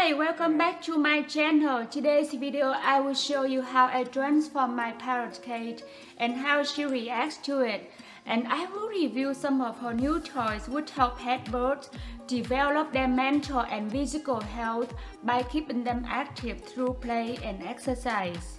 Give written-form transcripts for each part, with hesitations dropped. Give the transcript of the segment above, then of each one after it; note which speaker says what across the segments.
Speaker 1: Hi, welcome back to my channel. Today's video I will show you how I transform my parrot cage and how she reacts to it. And I will review some of her new toys which help pet birds develop their mental and physical health by keeping them active through play and exercise.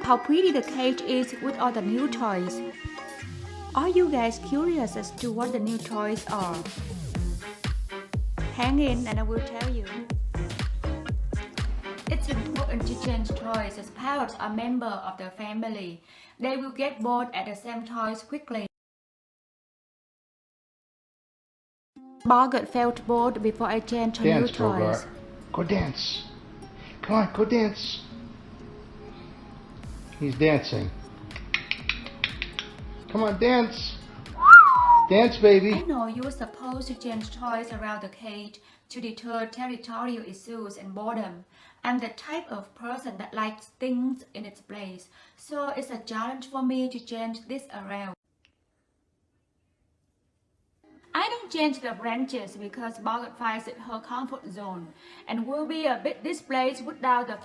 Speaker 1: How pretty the cage is with all the new toys. Are you guys curious as to what the new toys are? Hang in and I will tell you. It's important to change toys as parrots are members of the family. They will get bored at the same toys quickly. Bogart felt bored before I changed her new toys.
Speaker 2: Bogart. Go dance. Come on, go dance. He's dancing. Come on, dance. Dance, baby.
Speaker 1: I know you're supposed to change toys around the cage to deter territorial issues and boredom. I'm the type of person that likes things in its place, so it's a challenge for me to change this around. I don't change the branches because Bogart finds it her comfort zone and will be a bit displaced without the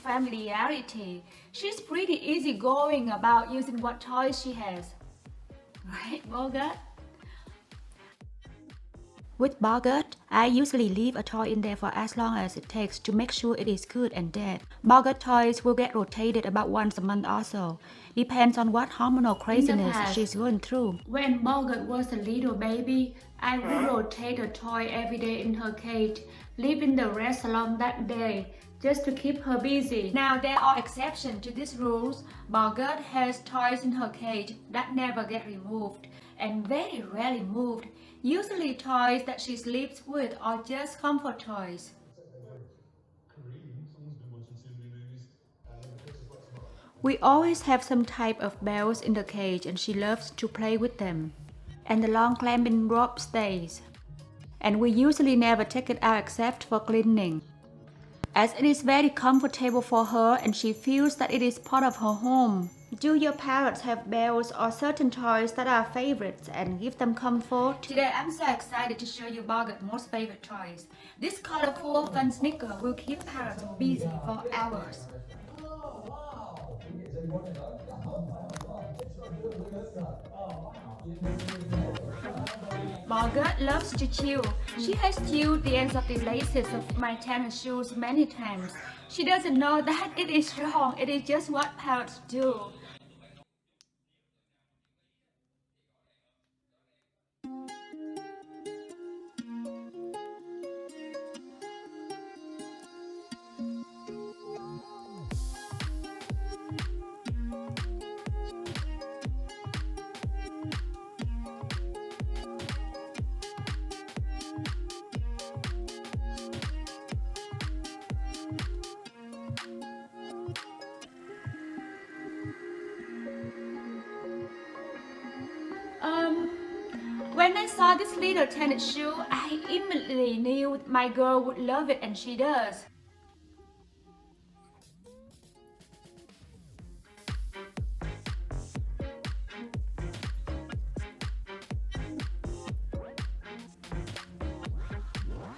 Speaker 1: familiarity. She's pretty easygoing about using what toys she has. Right, Bogart? With Bogart, I usually leave a toy in there for as long as it takes to make sure it is good and dead. Bogart toys will get rotated about once a month or so. Depends on what hormonal craziness she's going through. When Bogart was a little baby, I would rotate a toy every day in her cage, leaving the rest alone that day, just to keep her busy. Now there are exceptions to these rules. Bogart has toys in her cage that never get removed and very rarely moved. Usually toys that she sleeps with are just comfort toys. We always have some type of bells in the cage and she loves to play with them. And the long climbing rope stays. And we usually never take it out except for cleaning, as it is very comfortable for her and she feels that it is part of her home. Do your parrots have bells or certain toys that are favorites and give them comfort? Today I'm so excited to show you Bogart's most favorite toys. This colorful fun sneaker will keep parrots busy for hours. Bogart loves to chew. She has chewed the ends of the laces of my tennis shoes many times. She doesn't know that it is wrong. It is just what parrots do. When I saw this little tennis shoe, I immediately knew my girl would love it, and she does.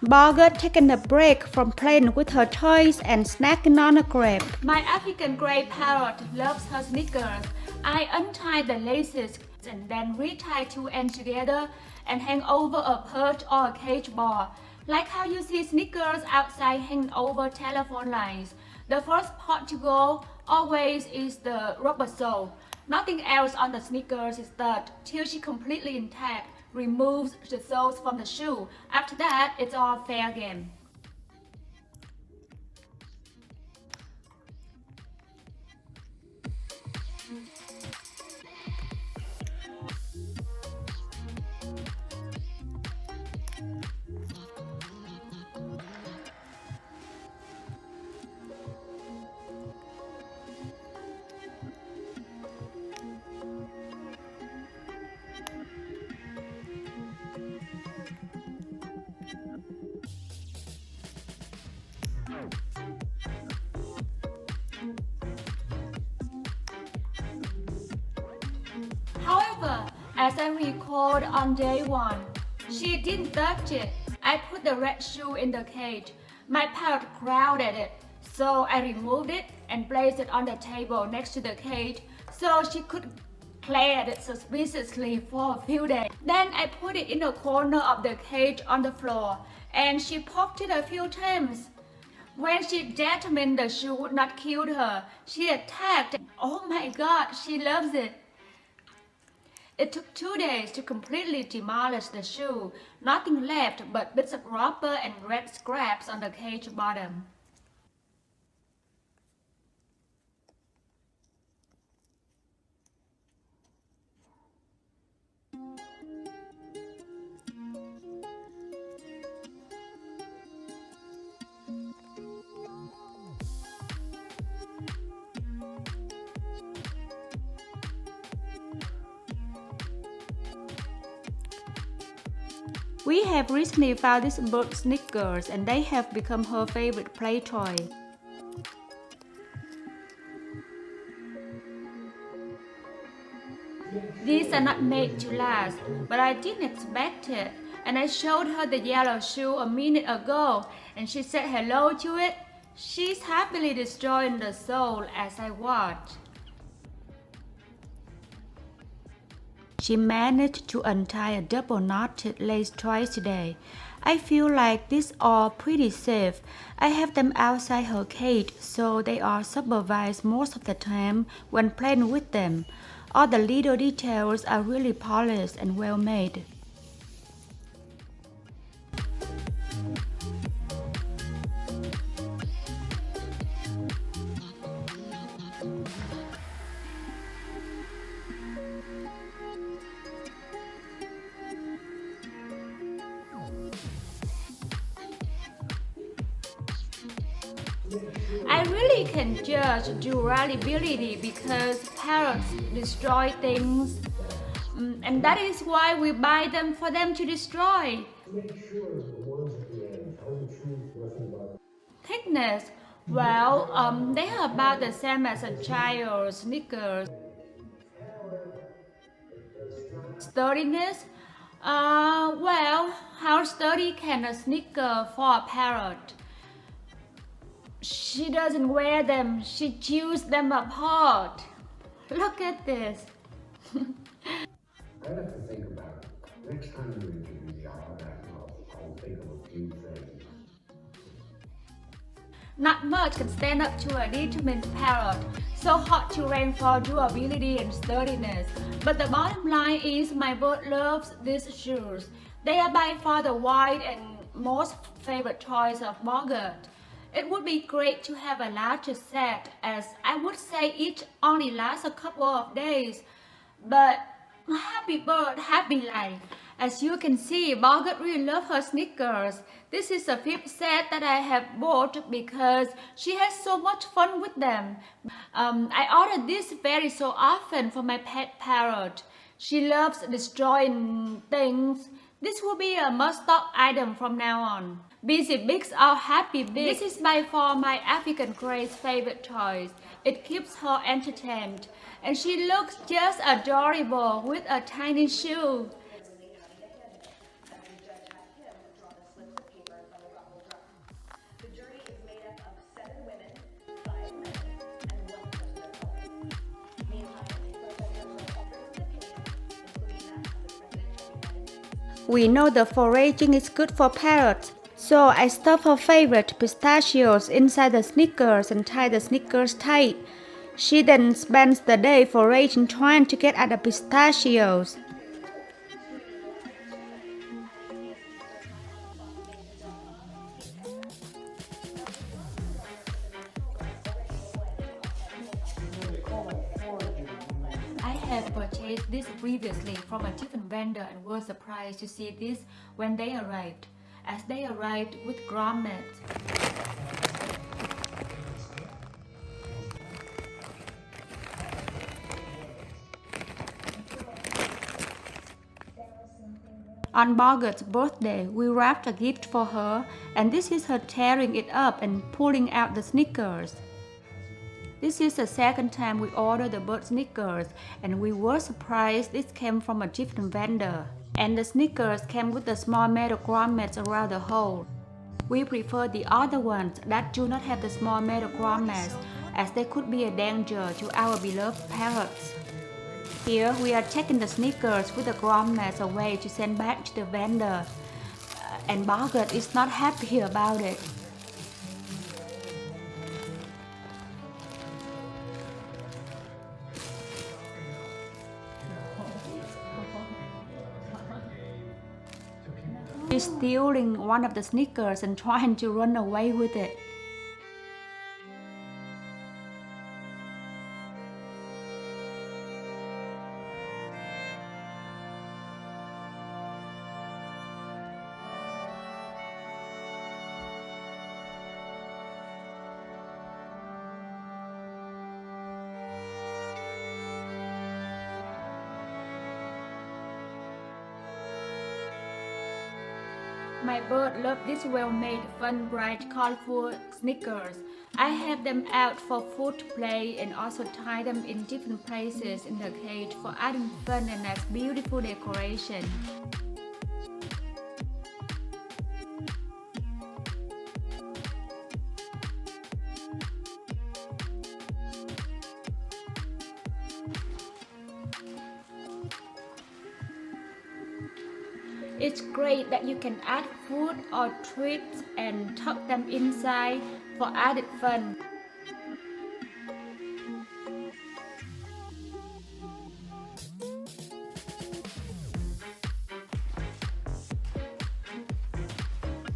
Speaker 1: Bogart taking a break from playing with her toys and snacking on a grape. My African grey parrot loves her sneakers. I untie the laces and then retie two ends together and hang over a perch or a cage bar, like how you see sneakers outside hanging over telephone lines. The first part to go always is the rubber sole. Nothing else on the sneakers is dirt till she completely intact removes the soles from the shoe. After that, it's all fair game. As I recalled on day one, she didn't touch it. I put the red shoe in the cage. My parrot growled at it, so I removed it and placed it on the table next to the cage so she could play at it suspiciously for a few days. Then I put it in a corner of the cage on the floor and she poked it a few times. When she determined the shoe would not kill her, she attacked. Oh my God, she loves it. It took 2 days to completely demolish the shoe. Nothing left but bits of rubber and red scraps on the cage bottom. We have recently found these bird sneakers and they have become her favorite play toy. These are not made to last, but I didn't expect it. And I showed her the yellow shoe a minute ago and she said hello to it. She's happily destroying the sole as I watch. She managed to untie a double knotted lace twice today. I feel like these are pretty safe. I have them outside her cage so they are supervised most of the time when playing with them. All the little details are really polished and well made. I really can judge durability because parrots destroy things, and that is why we buy them for them to destroy. Thickness, well, they are about the same as a child's sneakers. Sturdiness, well, how sturdy can a sneaker for a parrot? She doesn't wear them, she chews them apart. Look at this.
Speaker 3: I have to think about it. Next time you interview me, I'll think of a few things.
Speaker 1: Not much can stand up to a determined parrot. So hard to rank for durability and sturdiness. But the bottom line is my bird loves these shoes. They are by far the wide and most favorite toys of Bogart. It would be great to have a larger set, as I would say each only lasts a couple of days. But happy bird, happy life. As you can see, Bogart really loves her sneakers. This is the 5th set that I have bought because she has so much fun with them. I order this very so often for my pet parrot. She loves destroying things. This will be a must-stock item from now on. Busy Bigs or Happy Bigs. This is by far my African Gray's favorite toys. It keeps her entertained. And she looks just adorable with a tiny shoe. We know the foraging is good for parrots, so I stuff her favorite pistachios inside the sneakers and tie the sneakers tight. She then spends the day foraging trying to get at the pistachios. I have purchased this previously from a different vendor and was surprised to see this when they arrived, as they arrived with grommets. On Bogart's birthday, we wrapped a gift for her, and this is her tearing it up and pulling out the sneakers. This is the second time we ordered the bird sneakers, and we were surprised this came from a different vendor. And the sneakers came with the small metal grommets around the hole. We prefer the other ones that do not have the small metal grommets, as they could be a danger to our beloved parrots. Here we are taking the sneakers with the grommets away to send back to the vendor, and Bogart is not happy about it. He's stealing one of the sneakers and trying to run away with it. My bird love this well-made, fun, bright, colorful sneakers. I have them out for food to play and also tie them in different places in the cage for adding fun and as beautiful decoration. It's great that you can add food or treats and tuck them inside for added fun.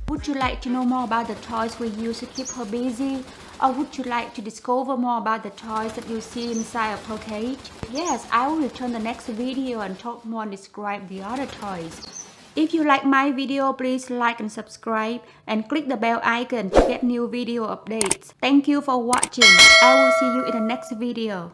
Speaker 1: Would you like to know more about the toys we use to keep her busy? Or would you like to discover more about the toys that you see inside of her cage? Yes, I will return the next video and talk more and describe the other toys. If you like my video, please like and subscribe and click the bell icon to get new video updates. Thank you for watching. I will see you in the next video.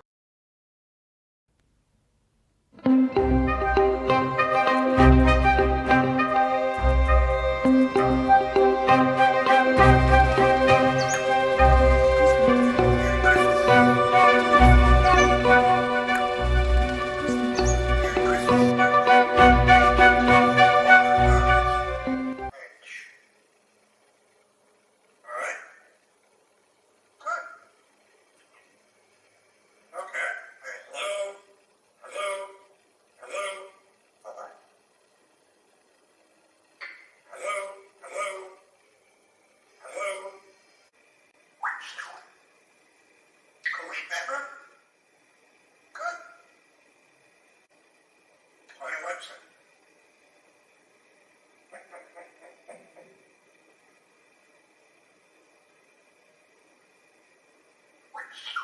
Speaker 3: Website.